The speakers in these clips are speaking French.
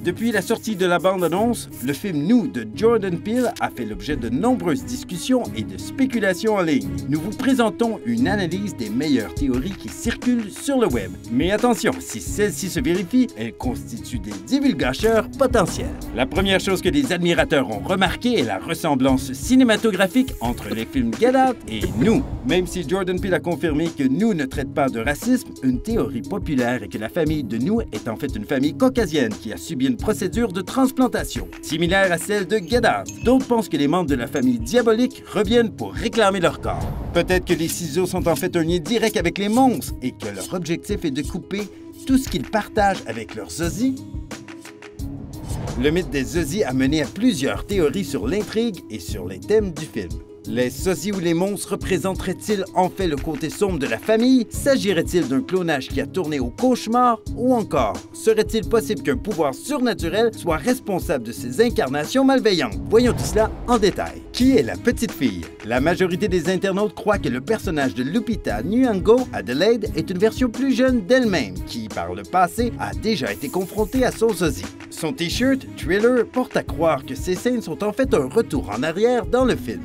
Depuis la sortie de la bande-annonce, le film Nous de Jordan Peele a fait l'objet de nombreuses discussions et de spéculations en ligne. Nous vous présentons une analyse des meilleures théories qui circulent sur le web. Mais attention, si celles-ci se vérifient, elles constituent des divulgateurs potentiels. La première chose que les admirateurs ont remarqué est la ressemblance cinématographique entre les films Get Out et Nous. Même si Jordan Peele a confirmé que Nous ne traite pas de racisme, une théorie populaire est que la famille de Nous est en fait une famille caucasienne qui a subi une procédure de transplantation, similaire à celle de Get Out. D'autres pensent que les membres de la famille diabolique reviennent pour réclamer leur corps. Peut-être que les ciseaux sont en fait un lien direct avec les monstres et que leur objectif est de couper tout ce qu'ils partagent avec leurs sosies. Le mythe des sosies a mené à plusieurs théories sur l'intrigue et sur les thèmes du film. Les sosies ou les monstres représenteraient-ils en fait le côté sombre de la famille? S'agirait-il d'un clonage qui a tourné au cauchemar? Ou encore, serait-il possible qu'un pouvoir surnaturel soit responsable de ces incarnations malveillantes? Voyons tout cela en détail. Qui est la petite fille? La majorité des internautes croient que le personnage de Lupita Nyong'o, Adelaide, est une version plus jeune d'elle-même qui, par le passé, a déjà été confrontée à son sosie. Son t-shirt, Thriller, porte à croire que ces scènes sont en fait un retour en arrière dans le film.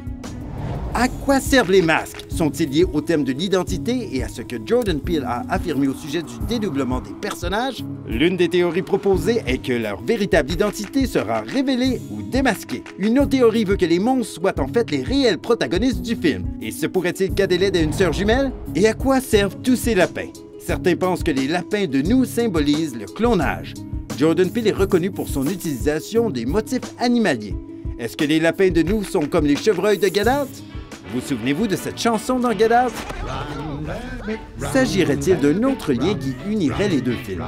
À quoi servent les masques? Sont-ils liés au thème de l'identité et à ce que Jordan Peele a affirmé au sujet du dédoublement des personnages? L'une des théories proposées est que leur véritable identité sera révélée ou démasquée. Une autre théorie veut que les monstres soient en fait les réels protagonistes du film. Et se pourrait-il qu'Adelaide ait une sœur jumelle? Et à quoi servent tous ces lapins? Certains pensent que les lapins de Nous symbolisent le clonage. Jordan Peele est reconnu pour son utilisation des motifs animaliers. Est-ce que les lapins de Nous sont comme les chevreuils de Get Out? Vous souvenez-vous de cette chanson dans Get Out? S'agirait-il d'un autre lien qui unirait les deux films?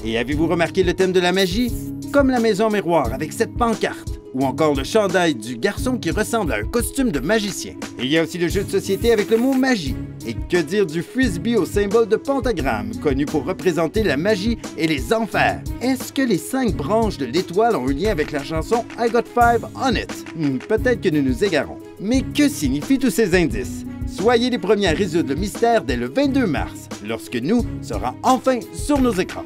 Et avez-vous remarqué le thème de la magie? Comme la maison miroir avec cette pancarte, ou encore le chandail du garçon qui ressemble à un costume de magicien. Et il y a aussi le jeu de société avec le mot magie. Et que dire du frisbee au symbole de pentagramme, connu pour représenter la magie et les enfers? Est-ce que les 5 branches de l'étoile ont un lien avec la chanson I Got 5 on It? Peut-être que nous nous égarons. Mais que signifient tous ces indices? Soyez les premiers à résoudre le mystère dès le 22 mars, lorsque Nous sera enfin sur nos écrans.